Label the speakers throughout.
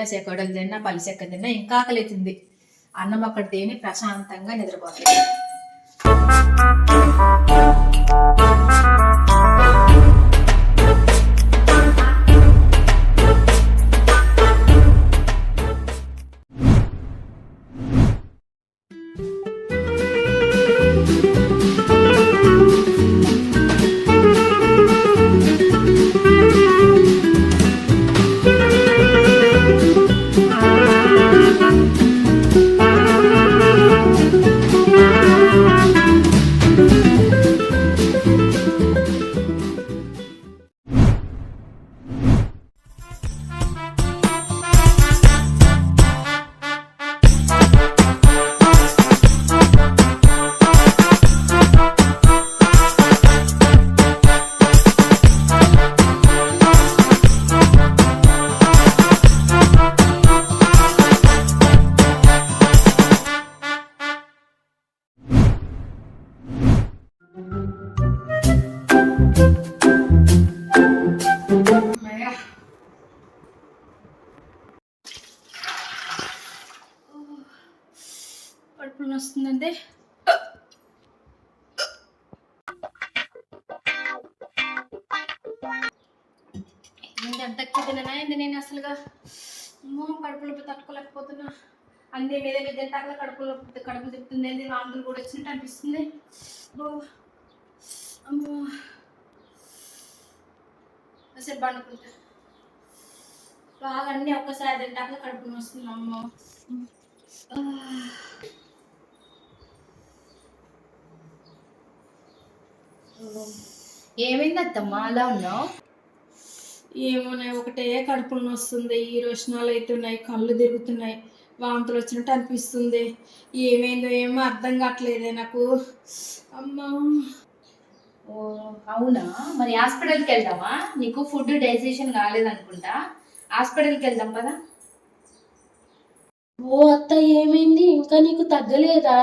Speaker 1: తిన్నా చెకోడలు తిన్నా పలిసెక్క తిన్నా ఇంకా ఆకలితుంది. అన్నం అక్కడ తిని ప్రశాంతంగా నిద్రపోతుంది. కడుపులో వస్తుందంటే ఎంత తిన్నా ఏంది నేను అసలుగా అమ్మో కడుపులో తట్టుకోలేకపోతున్నా. అన్ని మీద మీద తాకల కడుపు తిప్పుతుంది ఏంది, వాంతులు కూడా వచ్చినట్టు అనిపిస్తుంది. అమ్మో అసలు పండుకుంటా బాగా అన్నీ ఒక్కసారి తింటాక కడుపులో వస్తుంది. అమ్మో ఏమైంది అత్తమ్మా అలా ఉన్నావు? ఏమోనే ఒకటే కడుపులో వస్తుంది, ఈ రోషణాలు అవుతున్నాయి, కళ్ళు తిరుగుతున్నాయి, వాంతులు వచ్చినట్టు అనిపిస్తుంది. ఏమైందో ఏమో అర్థం కావట్లేదే నాకు. అమ్మా
Speaker 2: ఓ అవునా, మరి హాస్పిటల్కి వెళ్దామా? నీకు ఫుడ్ డైజెషన్ కాలేదనుకుంటా, హాస్పిటల్కి వెళ్దాం పదా.
Speaker 3: ఓ అత్త ఏమైంది, ఇంకా నీకు తగ్గలేదా?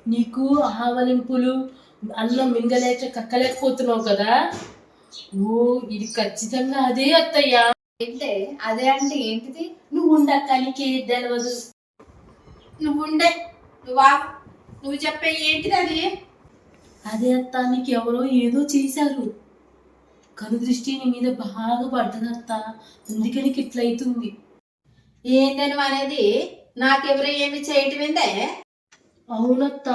Speaker 3: నీకు ఆవలింపులు, అన్నం మింగలేక కక్కలేకపోతున్నావు కదా. ఓ ఇది ఖచ్చితంగా అదే అత్తయ్యా.
Speaker 2: ఏంటే అదే అంటే ఏంటిది?
Speaker 3: నువ్వు ఉండక్క, నీకేది తెలియదు.
Speaker 1: నువ్వు చెప్పే ఏంటిది అది?
Speaker 3: అదే అత్త, నీకు ఎవరో ఏదో చేశారు, కనుదృష్టి నీ మీద బాగా పడ్డది అత్త, అందుకే నీకు ఇట్లా అవుతుంది.
Speaker 1: ఏందని అనేది? నాకెవరు ఏమి చేయటమేందే?
Speaker 3: అవునత్త,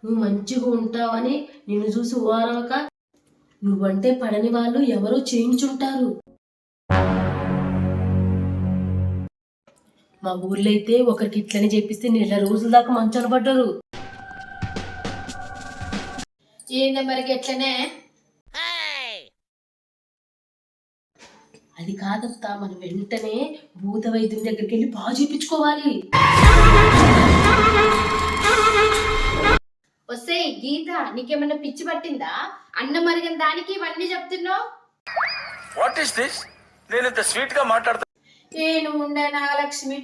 Speaker 3: నువ్వు మంచిగా ఉంటావని నిన్ను చూసి ఓరవక నువ్వంటే పడని వాళ్ళు ఎవరో చేయించుంటారు. మా ఊర్లో అయితే ఒకరికి ఇట్లని చెప్పిస్తే 1 రోజుల దాకా మంచాన పడ్డారు.
Speaker 1: ఏంది మరికి ఎట్లనే?
Speaker 3: అది కాదత్తా, మనం వెంటనే భూత వైద్యుని దగ్గరికి వెళ్ళి బాగా చూపించుకోవాలి.
Speaker 2: వస్తే గీత, నీకేమన్నా పిచ్చి పట్టిందా? అన్నం మరిగిన దానికి ఇవన్నీ చెప్తున్నావు.
Speaker 4: What is this? నేను ఇంత స్వీట్ గా మాట్లాడుతా.
Speaker 1: నువ్వు ఉండే నాగలక్ష్మి,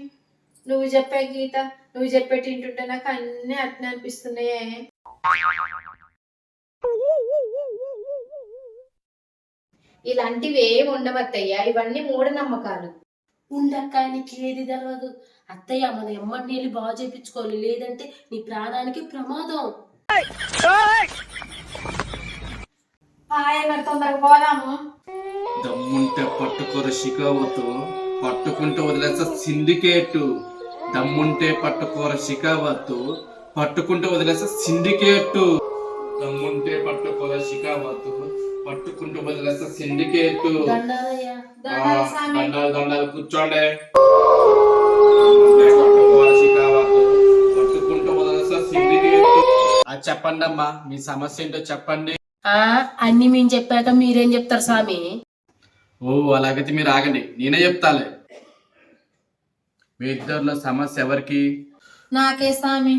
Speaker 1: నువ్వు చెప్పే గీత, నువ్వు చెప్పే తింటుంటే నాకు అన్నీ అట్నే అనిపిస్తున్నాయే.
Speaker 2: ఇలాంటివి ఏమి ఉండవత్తయ్యా, ఇవన్నీ మూఢనమ్మకాలు.
Speaker 3: ఉండక్క, నీకు ఏది తెలియదు. అత్తయ్య, మన ఎమ్మడిని వెళ్ళి బాగా చేయించుకోవాలి, లేదంటే నీ ప్రాణానికి ప్రమాదం.
Speaker 1: తొందరగా పోదాము.
Speaker 5: దమ్ముంటే పట్టుకోర షికావతు, పట్టుకుంటే వదిలేస్తా సిండికేట్. దమ్ముంటే పట్టుకోర షికావతు, పట్టుకుంటే వదిలేస్తా సిండికేట్. దమ్ముంటే పట్టుకోర షికావతు, పట్టుకుంటూ వదిలేస్తా సిండికేట్. దండాలు కూర్చోండి. పట్టుకుంటూ వదిలేస్తా సిండికేట్. అది చెప్పండి అమ్మా, మీ సమస్య ఏంటో చెప్పండి.
Speaker 3: అన్ని మేము చెప్పాక మీరేం చెప్తారు స్వామి?
Speaker 5: ఓ అలాగైతే మీరు ఆగండి, నేనే చెప్తాలే. మీ ఇద్దరిలో సమస్య ఎవరికి?
Speaker 1: నాకే స్వామి.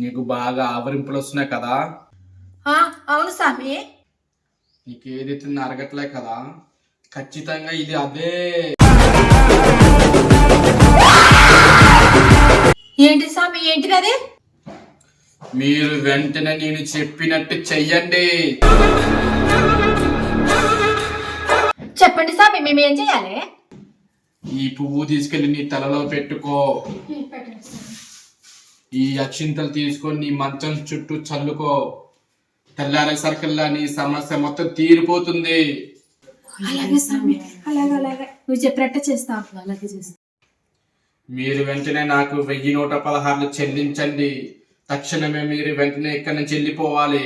Speaker 5: నీకు బాగా ఆవరింపులు వస్తున్నాయి కదా.
Speaker 1: అవును స్వామి.
Speaker 5: నీకు ఏదైతే అరగట్లే కదా, ఖచ్చితంగా ఇది అదే.
Speaker 1: ఏంటి స్వామి, ఏంటిది అది?
Speaker 5: మీరు వెంటనే నేను చెప్పినట్టు చెయ్యండి.
Speaker 2: చెప్పండి స్వామి మేము ఏం చేయాలి?
Speaker 5: ఈ పువ్వు తీసుకెళ్లి నీ తలలో పెట్టుకో. ఈ అక్షింతలు తీసుకొని నీ మంచం చుట్టూ చల్లుకో. తెల్లారే సర్కిల్లా నీ సమస్య మొత్తం తీరిపోతుంది.
Speaker 1: అలాగే స్వామి, అలాగే నువ్వు చెప్పినట్టే చేస్తా.
Speaker 3: అలాగే చేస్తా.
Speaker 5: మీరు వెంటనే నాకు 1116 చెల్లించండి. తక్షణమే మీరు వెంటనే ఇక్కడి నుంచి వెళ్ళిపోవాలి.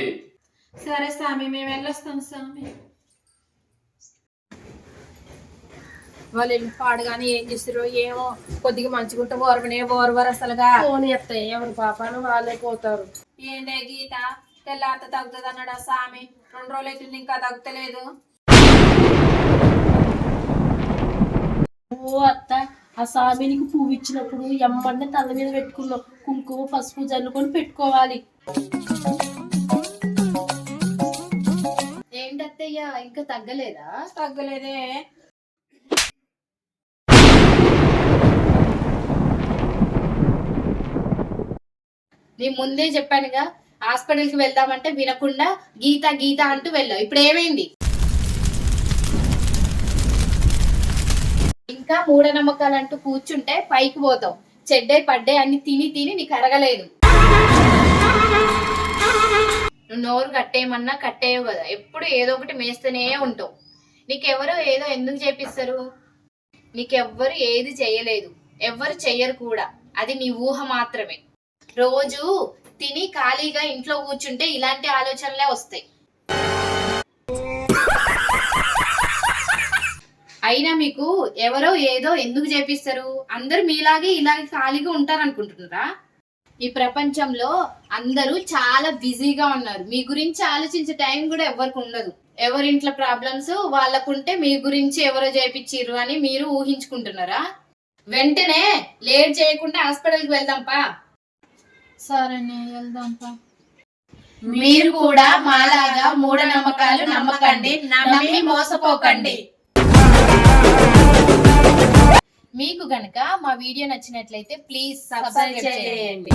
Speaker 1: సరే స్వామి, మేము వెళ్ళొస్తాం స్వామి. వాళ్ళు వెళ్ళి పాడుగాని ఏం చేస్తారో ఏమో, కొద్దిగా మంచిగుంటే ఓర్వరు అసలుగా.
Speaker 3: పోనీ అత్తయ్య, ఎవరి పాపాను వాళ్ళే పోతారు.
Speaker 1: ఏందే గీత, తెల్లారితే తగ్గుతుంది అన్నాడు ఆ స్వామి. 2 రోజులు అవుతుంది ఇంకా తగ్గుతలేదు.
Speaker 3: ఓ అత్త, ఆ సామినికి పువ్వు ఇచ్చినప్పుడు ఎమ్మడిని తల మీద పెట్టుకున్నాం. కుంకుమ పసుపు జల్లుకొని పెట్టుకోవాలి.
Speaker 2: ఏంటత్తయ్య ఇంకా తగ్గలేదా?
Speaker 1: తగ్గలేదే.
Speaker 2: నేను ముందే చెప్పానుగా, హాస్పిటల్కి వెళ్దామంటే వినకుండా గీత గీత అంటూ వెళ్ళావు. ఇప్పుడు ఏమైంది? ఇంకా మూఢనమ్మకాలు అంటూ కూర్చుంటే పైకి పోతావు. చెడ్డే పడ్డే అన్ని తిని తిని నీకు అరగలేదు. నువ్వు నోరు కట్టేయమన్నా కట్టేయవు కదా, ఎప్పుడు ఏదో ఒకటి మేస్తూనే ఉంటావు. నీకెవరు ఏదో ఎందుకు చేపిస్తారు? నీకెవ్వరు ఏది చేయలేదు, ఎవ్వరు చెయ్యరు కూడా. అది నీ ఊహ మాత్రమే. రోజు తిని ఖాళీగా ఇంట్లో కూర్చుంటే ఇలాంటి ఆలోచనలే వస్తాయి. అయినా మీకు ఎవరో ఏదో ఎందుకు చేపిస్తారు? అందరు మీలాగే ఇలాగే ఖాళీగా ఉంటారు అనుకుంటున్నారా? ఈ ప్రపంచంలో అందరూ చాలా బిజీగా ఉన్నారు. మీ గురించి ఆలోచించే టైం కూడా ఎవరికి ఉండదు. ఎవరింట్లో ప్రాబ్లమ్స్ వాళ్ళకుంటే మీ గురించి ఎవరో చేపించిర్రు అని మీరు ఊహించుకుంటున్నారా? వెంటనే లేట్ చేయకుండా హాస్పిటల్కి వెళ్దాంపా.
Speaker 1: సరేనే, వెళ్దాంపా.
Speaker 2: మీరు కూడా మాలాగా మూఢనమ్మకాలు నమ్మకండి, నమ్మి మోసపోకండి. మీకు గనక మా వీడియో నచ్చినట్లయితే ప్లీజ్ సబ్స్క్రైబ్ చేయండి.